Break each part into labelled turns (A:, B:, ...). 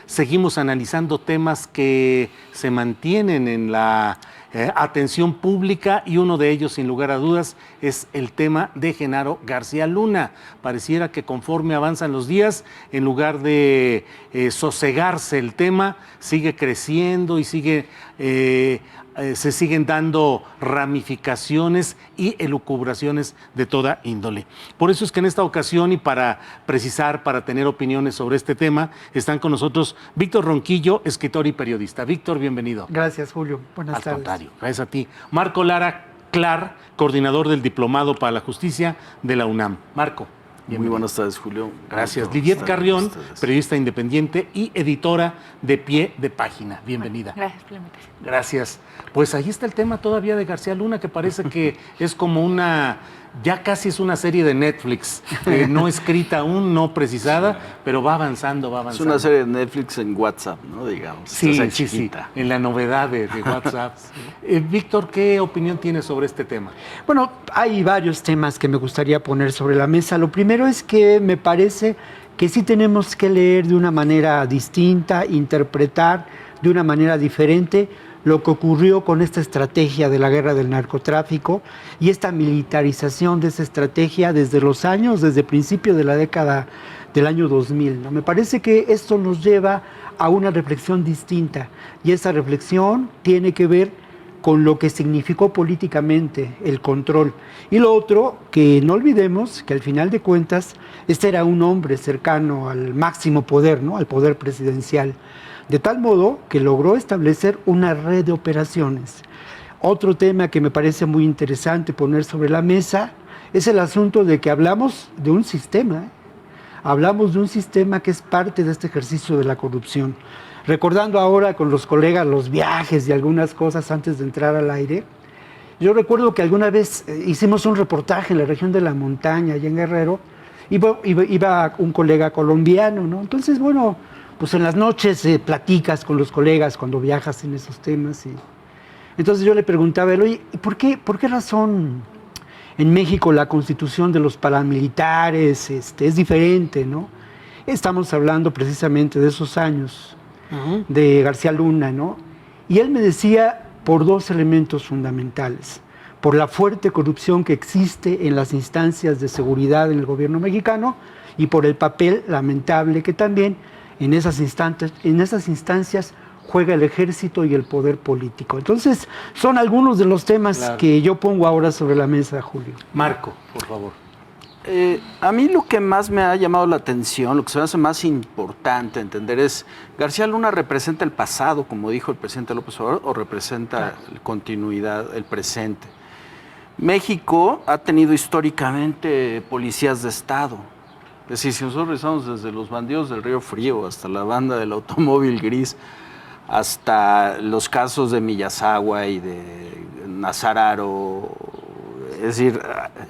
A: seguimos analizando temas que se mantienen en la atención pública y uno de ellos, sin lugar a dudas, es el tema de Genaro García Luna. Pareciera que conforme avanzan los días, en lugar de sosegarse el tema, sigue creciendo y se siguen dando ramificaciones y elucubraciones de toda índole. Por eso es que en esta ocasión, y para precisar, para tener opiniones sobre este tema, están con nosotros Víctor Ronquillo, escritor y periodista. Víctor, bienvenido.
B: Gracias, Julio. Buenas tardes.
A: Al contrario, gracias a ti. Marco Lara Clar, coordinador del Diplomado para la Justicia de la UNAM. Marco.
C: Bienvenido. Muy buenas tardes, Julio.
A: Gracias. Lidiet Carrión, periodista independiente y editora de Pie de Página. Bienvenida.
D: Gracias por la invitación.
A: Gracias. Pues ahí está el tema todavía de García Luna, que parece que es como ya casi es una serie de Netflix, no escrita aún, no precisada, pero va avanzando, va avanzando.
C: Es una serie de Netflix en WhatsApp, ¿no? Digamos.
A: Sí, en la novedad de WhatsApp. Víctor, ¿qué opinión tienes sobre este tema?
B: Bueno, hay varios temas que me gustaría poner sobre la mesa. Lo primero es que me parece que sí tenemos que leer de una manera distinta, interpretar de una manera diferente lo que ocurrió con esta estrategia de la guerra del narcotráfico y esta militarización de esa estrategia desde el principio de la década del año 2000, ¿no? Me parece que esto nos lleva a una reflexión distinta y esa reflexión tiene que ver con lo que significó políticamente el control. Y lo otro, que no olvidemos que al final de cuentas, este era un hombre cercano al máximo poder, ¿no? Al poder presidencial, de tal modo que logró establecer una red de operaciones. Otro tema que me parece muy interesante poner sobre la mesa es el asunto de que hablamos de un sistema, hablamos de un sistema que es parte de este ejercicio de la corrupción. Recordando ahora con los colegas los viajes y algunas cosas antes de entrar al aire, yo recuerdo que alguna vez hicimos un reportaje en la región de la montaña, allá en Guerrero, iba un colega colombiano, ¿no? Entonces, bueno, pues en las noches platicas con los colegas cuando viajas en esos temas. Entonces yo le preguntaba a él, oye, ¿por qué razón en México la constitución de los paramilitares es diferente, ¿no? Estamos hablando precisamente de esos años de García Luna, ¿no? Y él me decía por dos elementos fundamentales: por la fuerte corrupción que existe en las instancias de seguridad en el gobierno mexicano y por el papel lamentable que también en esas instancias juega el ejército y el poder político. Entonces, son algunos de los temas que yo pongo ahora sobre la mesa, Julio.
A: Marco, por favor.
C: A mí lo que más me ha llamado la atención, lo que se me hace más importante entender es, ¿García Luna representa el pasado, como dijo el presidente López Obrador, o representa la continuidad, el presente? México ha tenido históricamente policías de Estado. Es decir, si nosotros revisamos desde los bandidos del Río Frío hasta la banda del automóvil gris, hasta los casos de Millasagua y de Nazararo, es decir,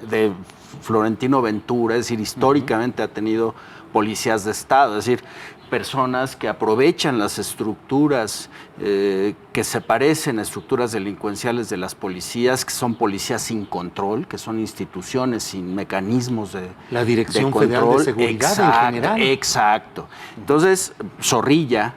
C: de Florentino Ventura, es decir, históricamente ha tenido policías de Estado, es decir, personas que aprovechan las estructuras que se parecen a estructuras delincuenciales de las policías, que son policías sin control, que son instituciones sin mecanismos de control.
A: La Dirección Federal de Seguridad en general.
C: Exacto. Entonces, Zorrilla,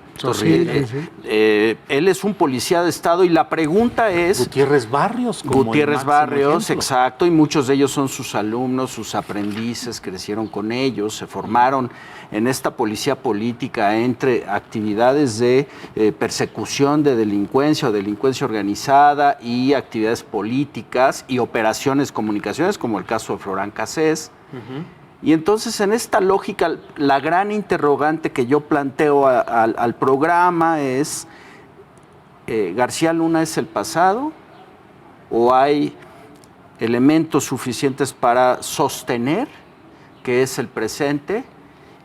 C: él es un policía de Estado y la pregunta es...
A: Gutiérrez Barrios.
C: Gutiérrez Barrios, exacto, y muchos de ellos son sus alumnos, sus aprendices, crecieron con ellos, se formaron en esta policía política entre actividades de persecución de delincuencia o delincuencia organizada y actividades políticas y operaciones comunicaciones, como el caso de Florán Cassés. Y entonces en esta lógica, la gran interrogante que yo planteo al programa es, ¿García Luna es el pasado o hay elementos suficientes para sostener que es el presente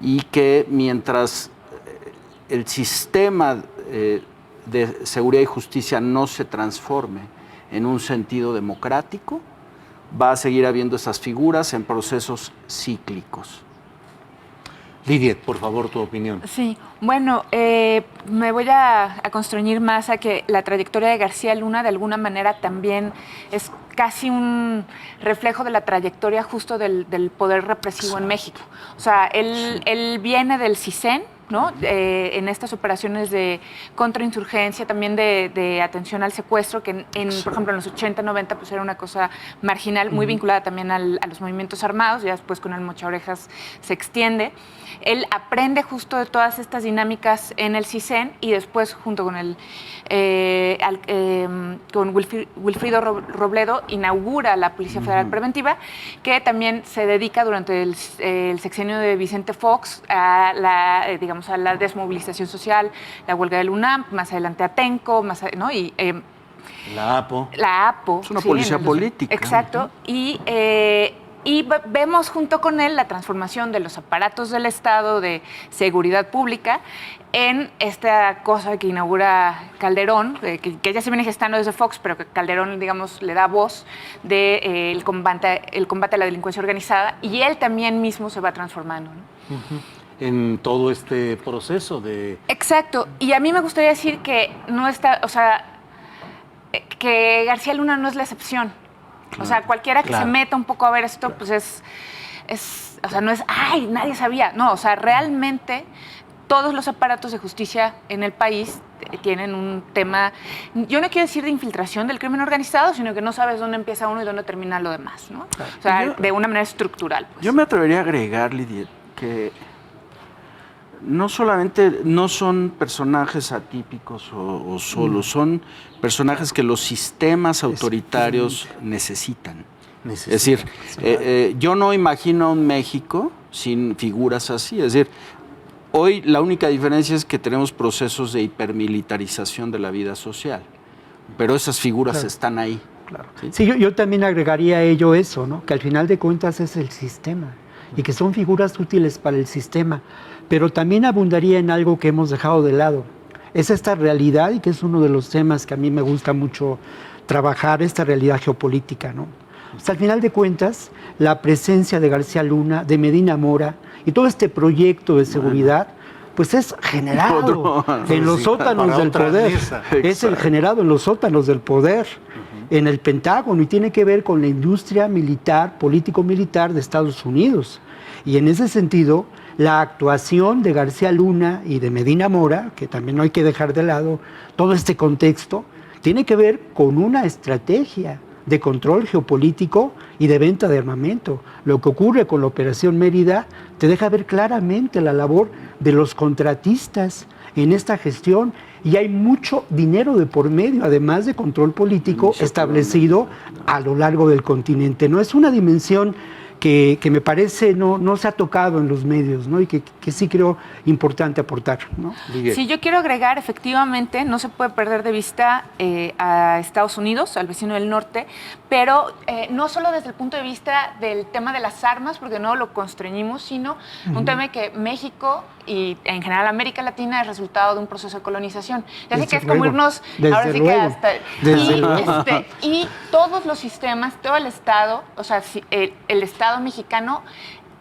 C: y que mientras el sistema de seguridad y justicia no se transforme en un sentido democrático, va a seguir habiendo esas figuras en procesos cíclicos?
A: Lidiet, por favor, tu opinión.
D: Sí, bueno, me voy a constreñir más a que la trayectoria de García Luna de alguna manera también es casi un reflejo de la trayectoria justo del poder represivo en México. O sea, él viene del CISEN, ¿no? En estas operaciones de contrainsurgencia, también de atención al secuestro, que por ejemplo en los 80, 90 pues era una cosa marginal, muy vinculada también a los movimientos armados, ya después con el mochaorejas se extiende. Él aprende justo de todas estas dinámicas en el CISEN y después junto con con Wilfrido Robledo inaugura la Policía Federal Preventiva, que también se dedica durante el sexenio de Vicente Fox a la desmovilización social, la huelga del UNAM, más adelante Atenco, ¿no?
A: La APO.
D: La APO.
C: Es una policía política.
D: Exacto. Y vemos junto con él la transformación de los aparatos del Estado de seguridad pública en esta cosa que inaugura Calderón, que ya se viene gestando desde Fox, pero que Calderón, digamos, le da voz del combate a la delincuencia organizada, y él también mismo se va transformando, ¿no?
A: En todo este proceso de...
D: Exacto. Y a mí me gustaría decir que no está, o sea, que García Luna no es la excepción. O sea, cualquiera que se meta un poco a ver esto, pues o sea, no es, ay, nadie sabía. No, o sea, realmente todos los aparatos de justicia en el país tienen un tema, yo no quiero decir de infiltración del crimen organizado, sino que no sabes dónde empieza uno y dónde termina lo demás, ¿no? O sea, de una manera estructural. Pues.
C: Yo me atrevería a agregar, Lidia, que no solamente no son personajes atípicos o solos, son personajes que los sistemas autoritarios necesitan. Es decir, yo no imagino un México sin figuras así. Es decir, hoy la única diferencia es que tenemos procesos de hipermilitarización de la vida social, pero esas figuras están ahí.
B: Claro. Sí, yo también agregaría a ello eso, ¿no? Que al final de cuentas es el sistema y que son figuras útiles para el sistema, pero también abundaría en algo que hemos dejado de lado. Es esta realidad, y que es uno de los temas que a mí me gusta mucho trabajar, esta realidad geopolítica, ¿no? O sea, al final de cuentas, la presencia de García Luna, de Medina Mora y todo este proyecto de seguridad, pues es generado en los sótanos del poder. Es el generado en los sótanos del poder, en el Pentágono, y tiene que ver con la industria militar, político-militar de Estados Unidos. Y en ese sentido, la actuación de García Luna y de Medina Mora, que también no hay que dejar de lado todo este contexto, tiene que ver con una estrategia de control geopolítico y de venta de armamento. Lo que ocurre con la Operación Mérida te deja ver claramente la labor de los contratistas en esta gestión, y hay mucho dinero de por medio, además de control político establecido a lo largo del continente. No es una dimensión que me parece no se ha tocado en los medios, ¿no? Y que sí creo importante aportar, ¿no?
D: Sí, yo quiero agregar, efectivamente, no se puede perder de vista a Estados Unidos, al vecino del norte, pero no solo desde el punto de vista del tema de las armas, porque no lo constreñimos, sino un tema que México y en general América Latina es resultado de un proceso de colonización. Así que es como irnos, ahora sí que hasta... Y todos los sistemas, todo el Estado, o sea, el Estado mexicano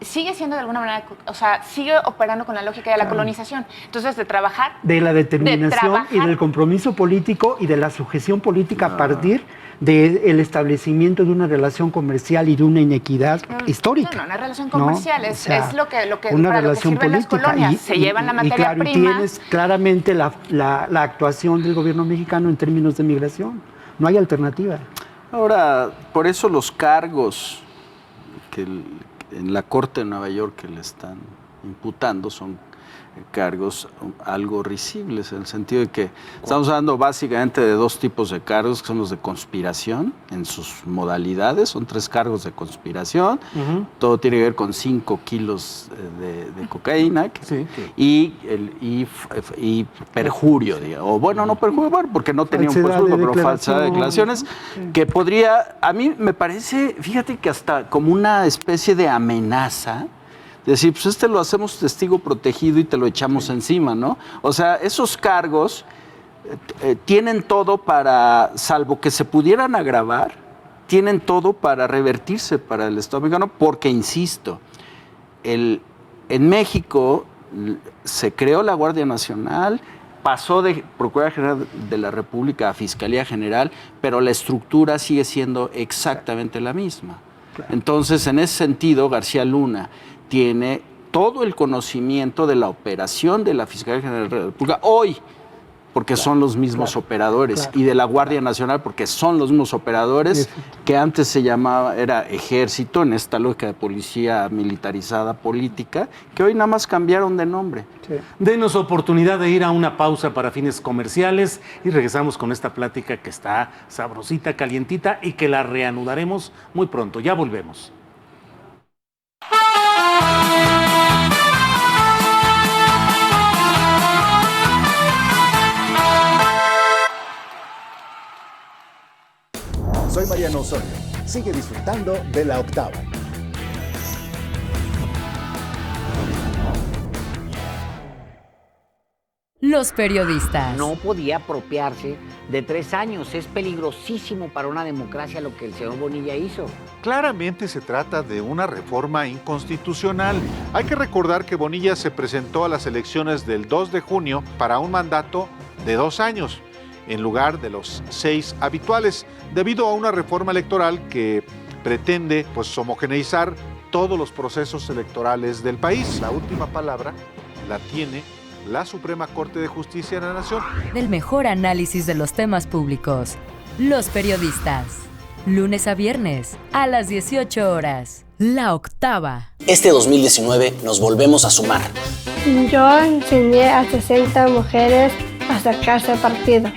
D: sigue siendo de alguna manera, o sea, sigue operando con la lógica de la colonización. Entonces, de trabajar...
B: De la determinación y del compromiso político y de la sujeción política a partir del establecimiento de una relación comercial y de una inequidad histórica.
D: No, una relación comercial, es lo que
B: una
D: para
B: relación
D: lo que sirven las colonias. Se llevan la materia
B: claro,
D: prima.
B: Y tienes claramente la actuación del gobierno mexicano en términos de migración. No hay alternativa.
C: Ahora, por eso los cargos que en la Corte de Nueva York que le están imputando son cargos algo risibles, en el sentido de que estamos hablando básicamente de dos tipos de cargos, que son los de conspiración en sus modalidades, son 3 cargos de conspiración, todo tiene que ver con 5 kilos de cocaína y perjurio, digamos. O bueno, no perjurio, bueno, porque no tenía un perjurio, pero falsedad de declaraciones, que podría, a mí me parece, fíjate que hasta como una especie de amenaza, decir, pues lo hacemos testigo protegido y te lo echamos encima, ¿no? O sea, esos cargos tienen todo para, salvo que se pudieran agravar, tienen todo para revertirse para el Estado mexicano, porque, insisto, en México se creó la Guardia Nacional, pasó de Procuraduría General de la República a Fiscalía General, pero la estructura sigue siendo exactamente la misma. Entonces, en ese sentido, García Luna tiene todo el conocimiento de la operación de la Fiscalía General de la República hoy, porque son los mismos operadores, y de la Guardia Nacional, porque son los mismos operadores, que antes se llamaba, era ejército, en esta lógica de policía militarizada política, que hoy nada más cambiaron de nombre.
A: Sí. Denos oportunidad de ir a una pausa para fines comerciales y regresamos con esta plática que está sabrosita, calientita y que la reanudaremos muy pronto. Ya volvemos.
E: Soy Mariano Osorio. Sigue disfrutando de La Octava.
F: Los periodistas.
G: No podía apropiarse de 3 años. Es peligrosísimo para una democracia lo que el señor Bonilla hizo.
H: Claramente se trata de una reforma inconstitucional. Hay que recordar que Bonilla se presentó a las elecciones del 2 de junio para un mandato de 2 años, en lugar de los 6 habituales, debido a una reforma electoral que pretende homogeneizar todos los procesos electorales del país. La última palabra la tiene la Suprema Corte de Justicia de la Nación.
F: Del mejor análisis de los temas públicos. Los periodistas. Lunes a viernes, a las 18 horas. La Octava.
I: Este 2019 nos volvemos a sumar.
J: Yo enseñé a 60 mujeres a sacarse partido.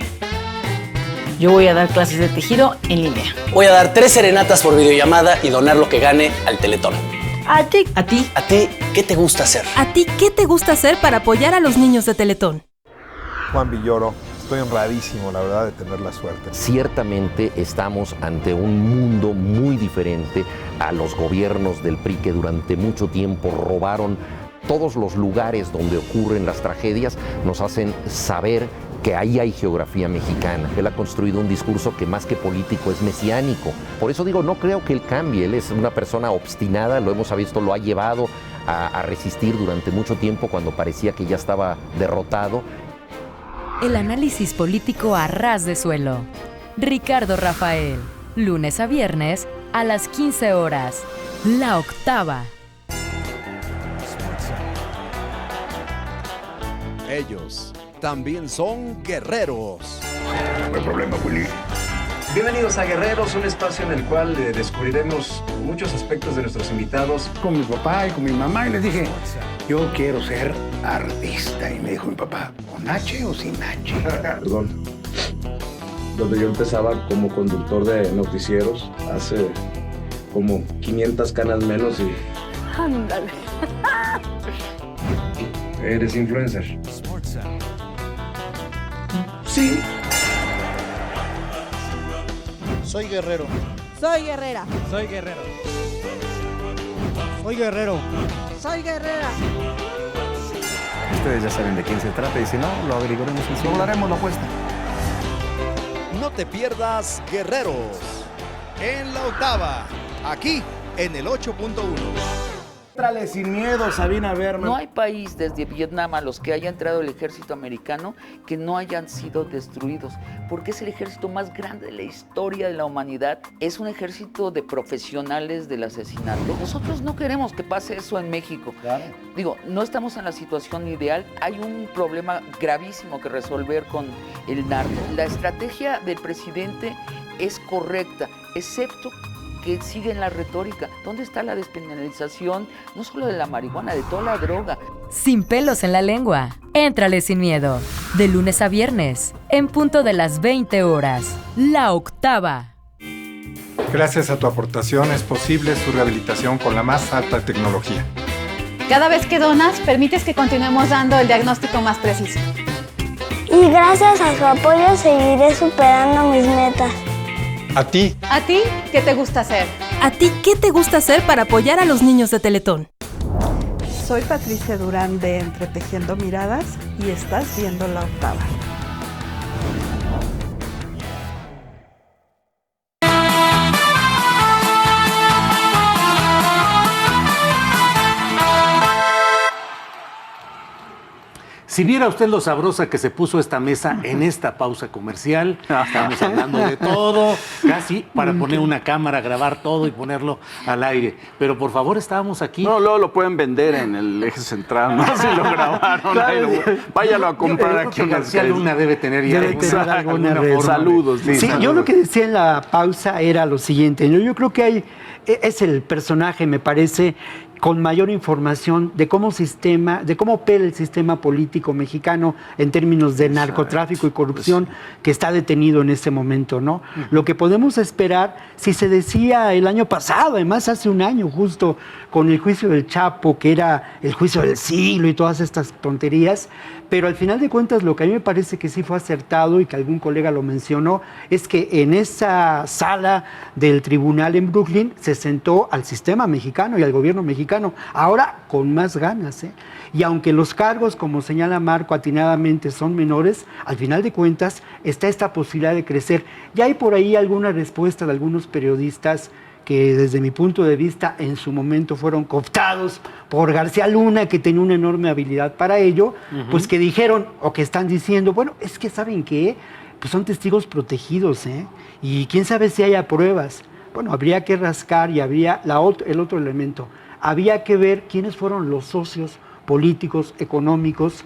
K: Yo voy a dar clases de tejido en línea.
I: Voy a dar 3 serenatas por videollamada y donar lo que gane al Teletón.
J: ¿A ti?
K: ¿A ti?
I: ¿A ti qué te gusta hacer?
F: ¿A ti qué te gusta hacer para apoyar a los niños de Teletón?
L: Juan Villoro, estoy honradísimo, la verdad, de tener la suerte.
M: Ciertamente estamos ante un mundo muy diferente a los gobiernos del PRI que durante mucho tiempo robaron todos los lugares donde ocurren las tragedias, nos hacen saber que ahí hay geografía mexicana. Él ha construido un discurso que más que político es mesiánico. Por eso digo, no creo que él cambie. Él es una persona obstinada, lo hemos visto, lo ha llevado a resistir durante mucho tiempo cuando parecía que ya estaba derrotado.
F: El análisis político a ras de suelo. Ricardo Rafael. Lunes a viernes a las 15 horas. La Octava.
E: Ellos también son guerreros.
N: No hay problema, Willy.
O: Bienvenidos a Guerreros, un espacio en el cual descubriremos muchos aspectos de nuestros invitados.
N: Con mi papá y con mi mamá y les dije, yo quiero ser artista. Y me dijo mi papá, ¿con H o sin H?
P: Perdón. Donde yo empezaba como conductor de noticieros, hace como 500 canas menos y...
J: Ándale.
P: ¿Eres influencer?
N: Sí.
Q: Soy guerrero.
R: Soy guerrera.
Q: Soy guerrero.
R: Soy guerrero. Soy guerrera.
S: Ustedes ya saben de quién se trata y si no, lo averiguaremos en sí.
E: Doblaremos la apuesta. No te pierdas Guerreros en La Octava, aquí en el 8.1.
Q: Entrale sin miedo, Sabina Berman.
K: No hay país desde Vietnam a los que haya entrado el ejército americano que no hayan sido destruidos, porque es el ejército más grande de la historia de la humanidad. Es un ejército de profesionales del asesinato. Nosotros no queremos que pase eso en México.
Q: Claro.
K: Digo, no estamos en la situación ideal. Hay un problema gravísimo que resolver con el narco. La estrategia del presidente es correcta, excepto que sigue en la retórica. ¿Dónde está la despenalización, no solo de la marihuana, de toda la droga?
F: Sin pelos en la lengua. Éntrale sin miedo. De lunes a viernes, en punto de las 20 horas. La Octava.
L: Gracias a tu aportación es posible su rehabilitación con la más alta tecnología.
T: Cada vez que donas, permites que continuemos dando el diagnóstico más preciso.
J: Y gracias a su apoyo seguiré superando mis metas.
L: A ti.
T: ¿A ti qué te gusta hacer?
F: ¿A ti qué te gusta hacer para apoyar a los niños de Teletón?
U: Soy Patricia Durán de Entretejiendo Miradas y estás viendo La Octava.
A: Si viera usted lo sabrosa que se puso esta mesa en esta pausa comercial, estábamos hablando de todo, casi para poner una cámara, grabar todo y ponerlo al aire. Pero por favor, estábamos aquí.
C: No, luego lo pueden vender en el eje central, ¿no? Si lo grabaron. Claro, váyalo a comprar aquí.
A: García Luna debe tener ya
B: alguna red.
C: Saludos.
B: Sí,
C: saludos.
B: Yo lo que decía en la pausa era lo siguiente. Yo creo que es el personaje, me parece, con mayor información de cómo opera el sistema político mexicano en términos de narcotráfico y corrupción que está detenido en este momento, ¿no? Lo que podemos esperar, si se decía el año pasado, además hace un año justo, con el juicio del Chapo, que era el juicio del siglo y todas estas tonterías, pero al final de cuentas lo que a mí me parece que sí fue acertado y que algún colega lo mencionó, es que en esa sala del tribunal en Brooklyn se sentó al sistema mexicano y al gobierno mexicano, ahora con más ganas, ¿eh? Y aunque los cargos, como señala Marco atinadamente, son menores, al final de cuentas está esta posibilidad de crecer. Ya hay por ahí alguna respuesta de algunos periodistas que desde mi punto de vista en su momento fueron cooptados por García Luna, que tenía una enorme habilidad para ello, pues que dijeron o que están diciendo, bueno, es que ¿saben qué? Pues son testigos protegidos, ¿eh? Y quién sabe si haya pruebas. Bueno, habría que rascar y habría el otro elemento. Había que ver quiénes fueron los socios políticos, económicos,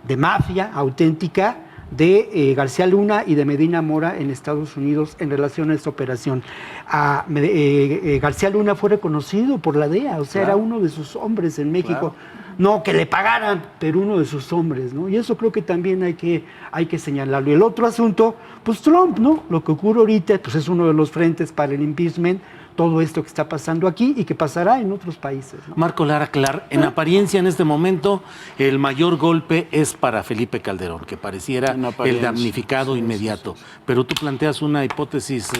B: de mafia auténtica, de García Luna y de Medina Mora en Estados Unidos en relación a esta operación. García Luna fue reconocido por la DEA, o sea, era uno de sus hombres en México. No que le pagaran, pero uno de sus hombres, ¿no? Y eso creo que también hay que señalarlo. Y el otro asunto, pues Trump, ¿no? Lo que ocurre ahorita, pues es uno de los frentes para el impeachment, todo esto que está pasando aquí y que pasará en otros países, ¿no?
A: Marco Lara Clar, en apariencia en este momento el mayor golpe es para Felipe Calderón, que pareciera el damnificado inmediato. Pero tú planteas una hipótesis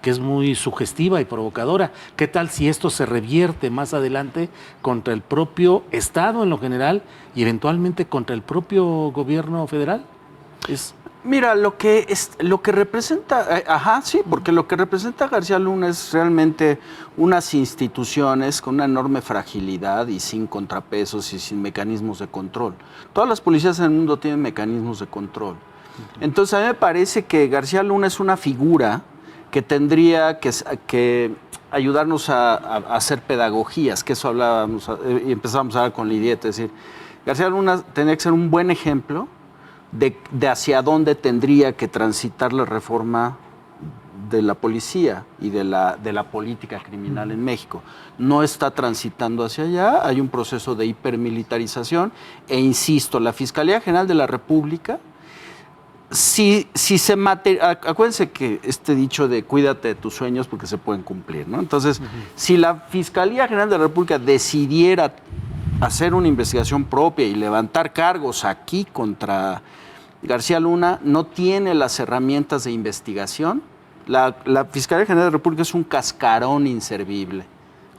A: que es muy sugestiva y provocadora. ¿Qué tal si esto se revierte más adelante contra el propio Estado en lo general y eventualmente contra el propio gobierno federal?
C: Mira, lo que representa, porque lo que representa García Luna es realmente unas instituciones con una enorme fragilidad y sin contrapesos y sin mecanismos de control. Todas las policías en el mundo tienen mecanismos de control. Entonces a mí me parece que García Luna es una figura que tendría que ayudarnos a hacer pedagogías, que eso hablábamos y empezábamos a hablar con Lidiet, es decir, García Luna tendría que ser un buen ejemplo de hacia dónde tendría que transitar la reforma de la policía y de la política criminal en México. No está transitando hacia allá, hay un proceso de hipermilitarización e insisto, la Fiscalía General de la República, acuérdense que este dicho de cuídate de tus sueños porque se pueden cumplir, ¿no? Entonces, si la Fiscalía General de la República decidiera hacer una investigación propia y levantar cargos aquí contra García Luna, no tiene las herramientas de investigación. La Fiscalía General de la República es un cascarón inservible,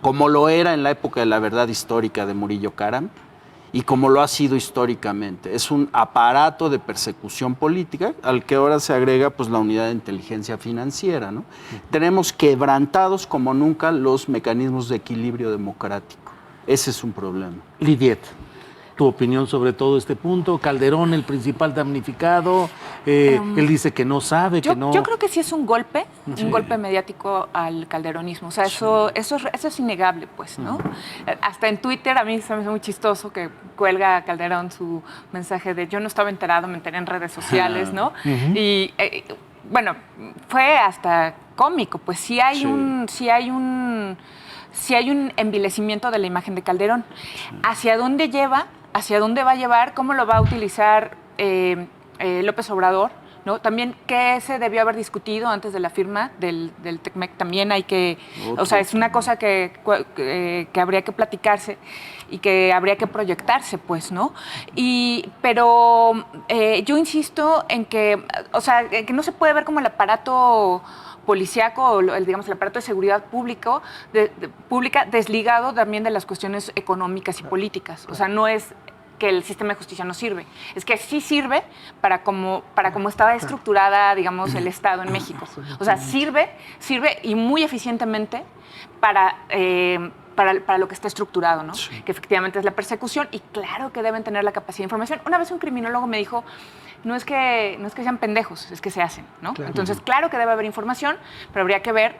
C: como lo era en la época de la verdad histórica de Murillo Karam y como lo ha sido históricamente. Es un aparato de persecución política al que ahora se agrega pues, la unidad de inteligencia financiera, ¿no? Tenemos quebrantados como nunca los mecanismos de equilibrio democrático. Ese es un problema.
A: Lidiet, tu opinión sobre todo este punto. Calderón, el principal damnificado, él dice que no sabe, que no...
D: Yo creo que sí es un golpe mediático al calderonismo. O sea, eso es innegable, pues, ¿no? Hasta en Twitter a mí se me hace muy chistoso que cuelga Calderón su mensaje de yo no estaba enterado, me enteré en redes sociales, ¿no? Y, bueno, fue hasta cómico, pues sí hay un envilecimiento de la imagen de Calderón. ¿Hacia dónde lleva? ¿Hacia dónde va a llevar? ¿Cómo lo va a utilizar López Obrador? ¿No? También, ¿qué se debió haber discutido antes de la firma del TECMEC? También hay que... O sea, es una cosa que habría que platicarse y que habría que proyectarse, pues, ¿no? Pero yo insisto en que, o sea, que no se puede ver como el aparato policíaco o digamos el aparato de seguridad pública desligado también de las cuestiones económicas y políticas. O sea, no es que el sistema de justicia no sirve, es que sí sirve para cómo estaba estructurada, digamos, el Estado en México. O sea, sirve y muy eficientemente para para lo que está estructurado, ¿no? Sí. Que efectivamente es la persecución y claro que deben tener la capacidad de información. Una vez un criminólogo me dijo, no es que sean pendejos, es que se hacen, ¿no? Claro. Entonces, claro que debe haber información, pero habría que ver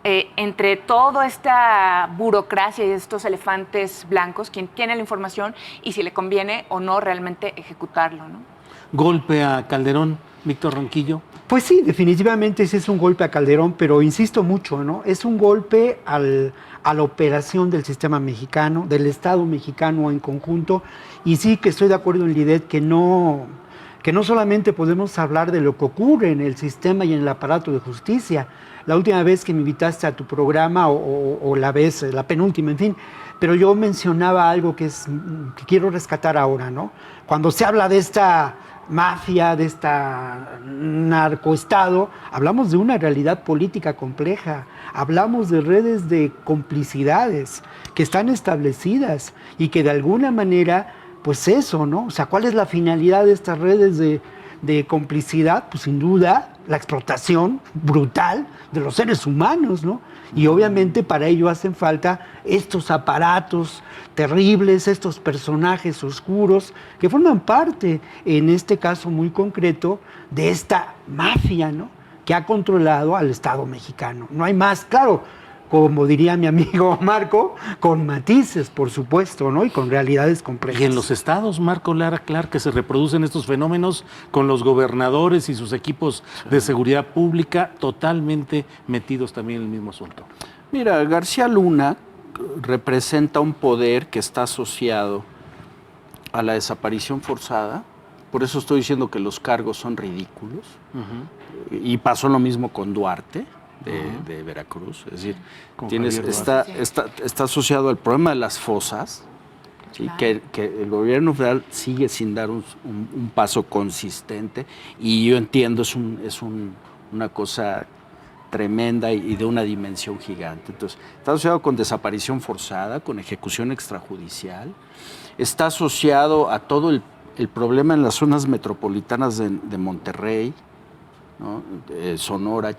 D: entre toda esta burocracia y estos elefantes blancos, quién tiene la información y si le conviene o no realmente ejecutarlo, ¿no?
A: Golpe a Calderón, Víctor Ronquillo.
B: Pues sí, definitivamente ese es un golpe a Calderón, pero insisto mucho, ¿no? Es un golpe a la operación del sistema mexicano, del Estado mexicano en conjunto, y sí que estoy de acuerdo en Lidet que no solamente podemos hablar de lo que ocurre en el sistema y en el aparato de justicia. La última vez que me invitaste a tu programa, o la penúltima, en fin, pero yo mencionaba algo que quiero rescatar ahora, ¿no? Cuando se habla de esta mafia, de esta narcoestado, hablamos de una realidad política compleja, hablamos de redes de complicidades que están establecidas y que de alguna manera, pues eso, ¿no? O sea, ¿cuál es la finalidad de estas redes de complicidad? Pues sin duda la explotación brutal de los seres humanos, ¿no? Y obviamente para ello hacen falta estos aparatos terribles, estos personajes oscuros que forman parte, en este caso muy concreto, de esta mafia, ¿no? Que ha controlado al Estado mexicano. No hay más, claro, como diría mi amigo Marco, con matices, por supuesto, ¿no? Y con realidades complejas.
A: Y en los estados, Marco Lara, claro que se reproducen estos fenómenos con los gobernadores y sus equipos de seguridad pública totalmente metidos también en el mismo asunto.
C: Mira, García Luna representa un poder que está asociado a la desaparición forzada. Por eso estoy diciendo que los cargos son ridículos. Y pasó lo mismo con Duarte. De Veracruz, es decir, está asociado al problema de las fosas, ¿sí? Que el gobierno federal sigue sin dar un paso consistente, y yo entiendo, es una cosa tremenda y de una dimensión gigante. Entonces, está asociado con desaparición forzada, con ejecución extrajudicial, está asociado a todo el problema en las zonas metropolitanas de Monterrey, ¿no? Sonora,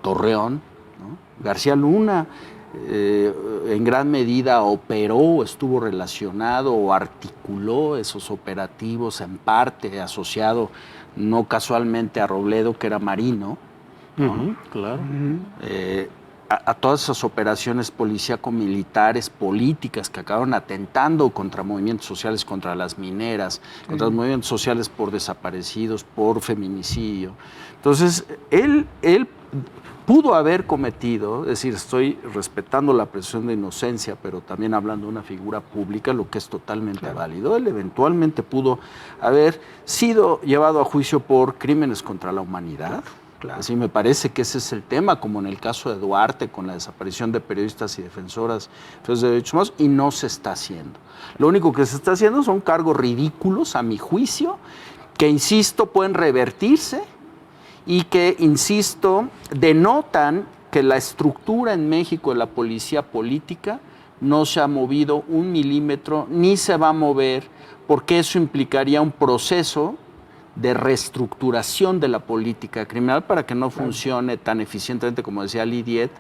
C: Torreón, ¿no? García Luna en gran medida operó, estuvo relacionado o articuló esos operativos, en parte asociado no casualmente a Robledo, que era marino, ¿no?
A: Claro.
C: A todas esas operaciones policíaco-militares, políticas que acabaron atentando contra movimientos sociales, contra las mineras, contra los movimientos sociales por desaparecidos, por feminicidio. Entonces, él pudo haber cometido, es decir, estoy respetando la presunción de inocencia, pero también hablando de una figura pública, lo que es totalmente válido. Él eventualmente pudo haber sido llevado a juicio por crímenes contra la humanidad. Claro. Así me parece que ese es el tema, como en el caso de Duarte, con la desaparición de periodistas y defensoras de derechos humanos, y no se está haciendo. Lo único que se está haciendo son cargos ridículos, a mi juicio, que, insisto, pueden revertirse y que, insisto, denotan que la estructura en México de la policía política no se ha movido un milímetro, ni se va a mover, porque eso implicaría un proceso de reestructuración de la política criminal para que no funcione tan eficientemente, como decía Lidiet,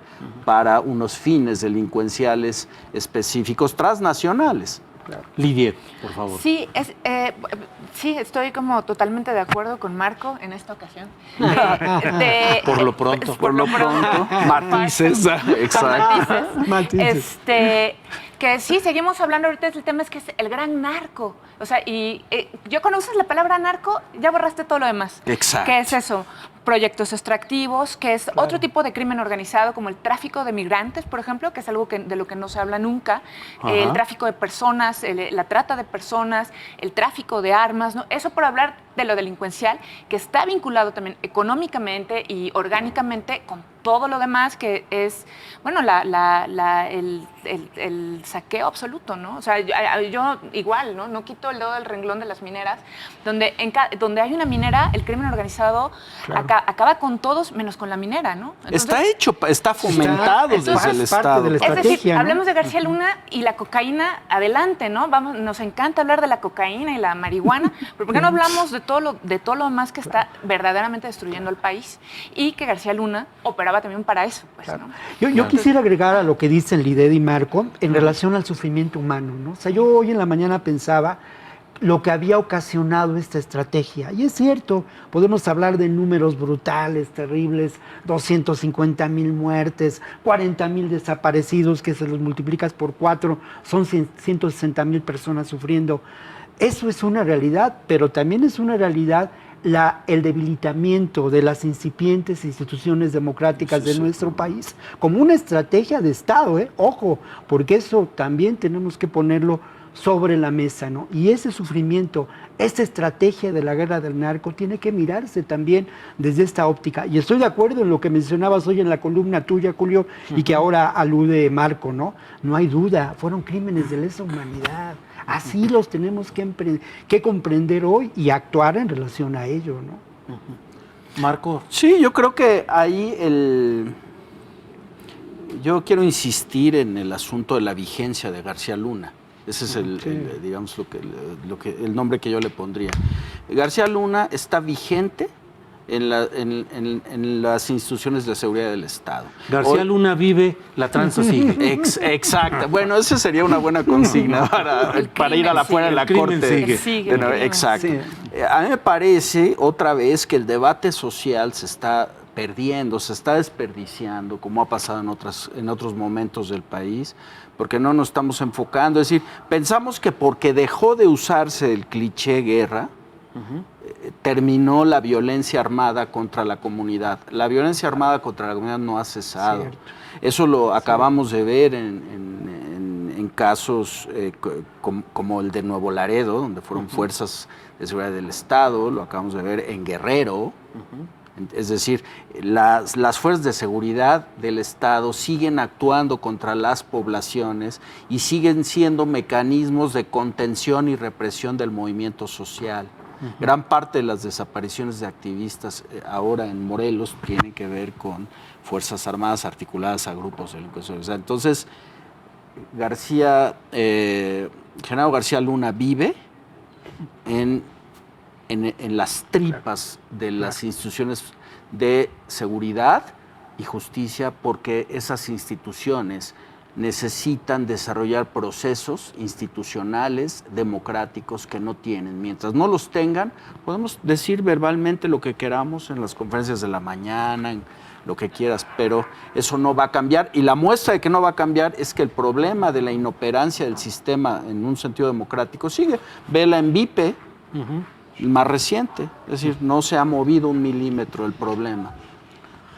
C: para unos fines delincuenciales específicos transnacionales.
A: Claro. Lidiet, por favor.
D: Sí, sí, estoy como totalmente de acuerdo con Marco en esta ocasión.
A: Por lo pronto.
C: Por lo pronto. Matices. Exacto.
D: Matices. Que sí, seguimos hablando ahorita del tema, es que es el gran narco. O sea, y yo cuando usas la palabra narco, ya borraste todo lo demás.
C: Exacto.
D: ¿Qué es eso? Proyectos extractivos, que es otro tipo de crimen organizado, como el tráfico de migrantes, por ejemplo, que es algo de lo que no se habla nunca. El tráfico de personas, la trata de personas, el tráfico de armas, ¿no? Eso por hablar de lo delincuencial, que está vinculado también económicamente y orgánicamente con todo lo demás, que es, bueno, el saqueo absoluto, ¿no? O sea, yo igual, ¿no? No quito el dedo del renglón de las mineras, donde hay una minera, el crimen organizado acaba con todos menos con la minera, ¿no? Entonces,
C: está hecho, está fomentado desde el Estado.
B: De la
D: es decir,
B: ¿no?
D: Hablemos de García Luna y la cocaína, adelante, ¿no? Nos encanta hablar de la cocaína y la marihuana, pero ¿por qué no hablamos de de todo lo más que está verdaderamente destruyendo el país, y que García Luna operaba también para eso. Pues,
B: claro.
D: ¿no?
B: Yo quisiera agregar a lo que dicen Lidet y Marco en relación al sufrimiento humano, ¿no? O sea, yo hoy en la mañana pensaba lo que había ocasionado esta estrategia. Y es cierto, podemos hablar de números brutales, terribles, 250,000 muertes, 40,000 desaparecidos, que se los multiplicas por 4, son 160,000 personas sufriendo. Eso es una realidad, pero también es una realidad el debilitamiento de las incipientes instituciones democráticas de nuestro país, como una estrategia de Estado, ojo, porque eso también tenemos que ponerlo sobre la mesa, ¿no? Y ese sufrimiento, esa estrategia de la guerra del narco tiene que mirarse también desde esta óptica. Y estoy de acuerdo en lo que mencionabas hoy en la columna tuya, Julio, y que ahora alude Marco, ¿no? No hay duda, fueron crímenes de lesa humanidad. Así los tenemos que comprender hoy y actuar en relación a ello, ¿no?
A: Marco.
C: Sí, yo creo que ahí yo quiero insistir en el asunto de la vigencia de García Luna. Ese es digamos, el nombre que yo le pondría. García Luna está vigente en las instituciones de seguridad del Estado.
A: García Luna vive, la tranza sigue.
C: Exacto. Bueno, esa sería una buena consigna para ir a la fuera de la corte.
A: Sigue.
C: Exacto. Sí. A mí me parece, otra vez, que el debate social se está perdiendo, se está desperdiciando, como ha pasado en otros momentos del país, porque no nos estamos enfocando. Es decir, pensamos que porque dejó de usarse el cliché guerra, terminó la violencia armada contra la comunidad. La violencia armada contra la comunidad no ha cesado. Cierto. Eso lo acabamos de ver en casos como el de Nuevo Laredo, donde fueron fuerzas de seguridad del Estado, lo acabamos de ver en Guerrero. Es decir, las fuerzas de seguridad del Estado siguen actuando contra las poblaciones y siguen siendo mecanismos de contención y represión del movimiento social. Gran parte de las desapariciones de activistas ahora en Morelos tienen que ver con fuerzas armadas articuladas a grupos delincuenciales. Entonces, Genaro García Luna vive en las tripas de las instituciones de seguridad y justicia, porque esas instituciones necesitan desarrollar procesos institucionales, democráticos, que no tienen. Mientras no los tengan, podemos decir verbalmente lo que queramos en las conferencias de la mañana, en lo que quieras, pero eso no va a cambiar. Y la muestra de que no va a cambiar es que el problema de la inoperancia del sistema en un sentido democrático sigue. Vela en Vipe, más reciente, es decir, no se ha movido un milímetro el problema.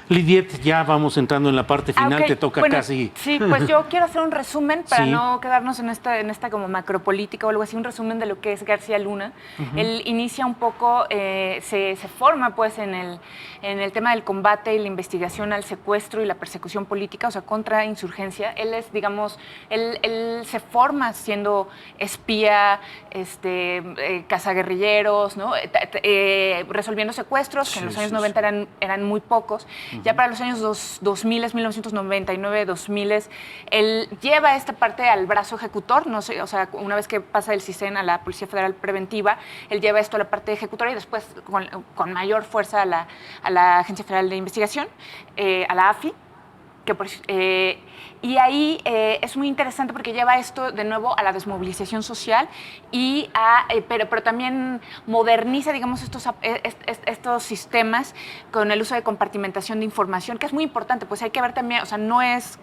A: Lidet, ya vamos entrando en la parte final,
D: okay.
A: Te toca casi.
D: Sí, pues yo quiero hacer un resumen para no quedarnos en esta como macropolítica o algo así, un resumen de lo que es García Luna. Él inicia un poco, se forma pues en el tema del combate y la investigación al secuestro y la persecución política, o sea, contra insurgencia. Él es, digamos, él se forma siendo espía, cazaguerrilleros, ¿no? Resolviendo secuestros, que en los años 90 eran muy pocos. Ya para los años 2000, 1999, 2000, él lleva esta parte al brazo ejecutor, no sé, o sea, una vez que pasa del CISEN a la Policía Federal Preventiva, él lleva esto a la parte ejecutora y después con mayor fuerza a la Agencia Federal de Investigación, a la AFI. Y ahí es muy interesante porque lleva esto de nuevo a la desmovilización social y pero también moderniza, digamos, estos sistemas con el uso de compartimentación de información, que es muy importante. Pues hay que ver también, o sea, no es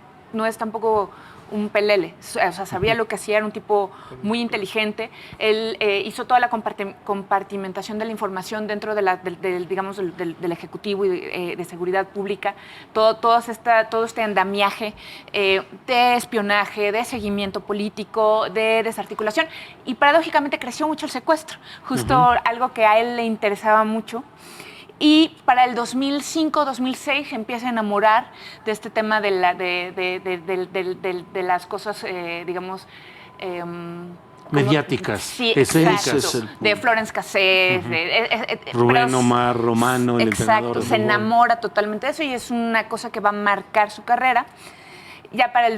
D: tampoco un pelele, o sea, sabía lo que hacía, era un tipo muy inteligente. Él hizo toda la compartimentación de la información dentro del Ejecutivo y de Seguridad Pública, todo este andamiaje de espionaje, de seguimiento político, de desarticulación, y paradójicamente creció mucho el secuestro, justo algo que a él le interesaba mucho. Y para el 2005-2006 se empieza a enamorar de este tema de las cosas, digamos...
A: mediáticas.
D: Sí, exacto. De Florence Cassés,
A: Rubén Omar Romano, el
D: exacto,
A: entrenador.
D: Se enamora totalmente de eso y es una cosa que va a marcar su carrera. Ya para el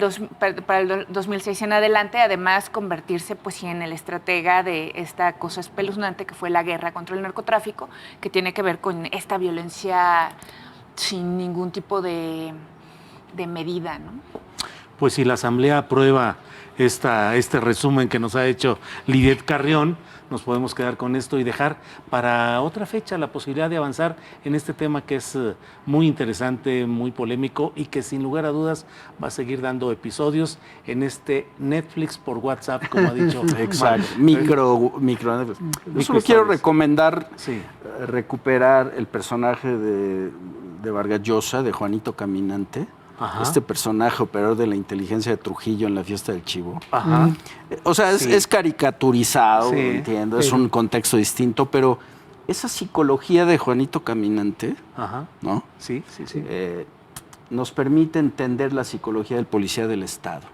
D: 2006 en adelante, además convertirse pues sí en el estratega de esta cosa espeluznante que fue la guerra contra el narcotráfico, que tiene que ver con esta violencia sin ningún tipo de medida, ¿no?
A: Pues si la Asamblea aprueba este resumen que nos ha hecho Lidet Carrión, nos podemos quedar con esto y dejar para otra fecha la posibilidad de avanzar en este tema que es muy interesante, muy polémico y que sin lugar a dudas va a seguir dando episodios en este Netflix por WhatsApp, como ha dicho.
C: Exacto, micro. Yo solo quiero recomendar recuperar el personaje de Vargas Llosa, de Juanito Caminante. Ajá. Este personaje operador de la inteligencia de Trujillo en la fiesta del chivo. Ajá. O sea, es caricaturizado, entiendo, es un contexto distinto, pero esa psicología de Juanito Caminante, ¿no?
A: Sí.
C: Nos permite entender la psicología del policía del Estado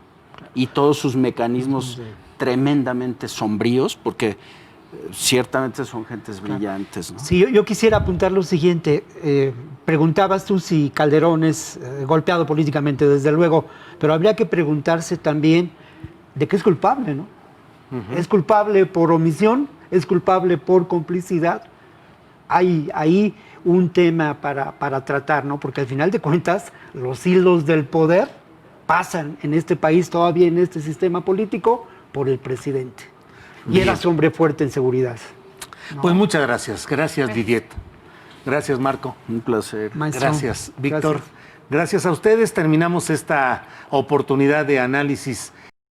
C: y todos sus mecanismos tremendamente sombríos, porque ciertamente son gentes brillantes, ¿no?
B: Sí, yo quisiera apuntar lo siguiente. Preguntabas tú si Calderón es golpeado políticamente, desde luego, pero habría que preguntarse también de qué es culpable, ¿no? ¿Es culpable por omisión? ¿Es culpable por complicidad? Hay ahí un tema para tratar, ¿no? Porque al final de cuentas, los hilos del poder pasan en este país, todavía en este sistema político, por el presidente. Y eras hombre fuerte en seguridad, ¿no? Pues
A: muchas gracias. Gracias, Lidet. Gracias, Marco.
C: Un placer.
B: Maestro.
A: Gracias, Víctor. Gracias a ustedes. Terminamos esta oportunidad de análisis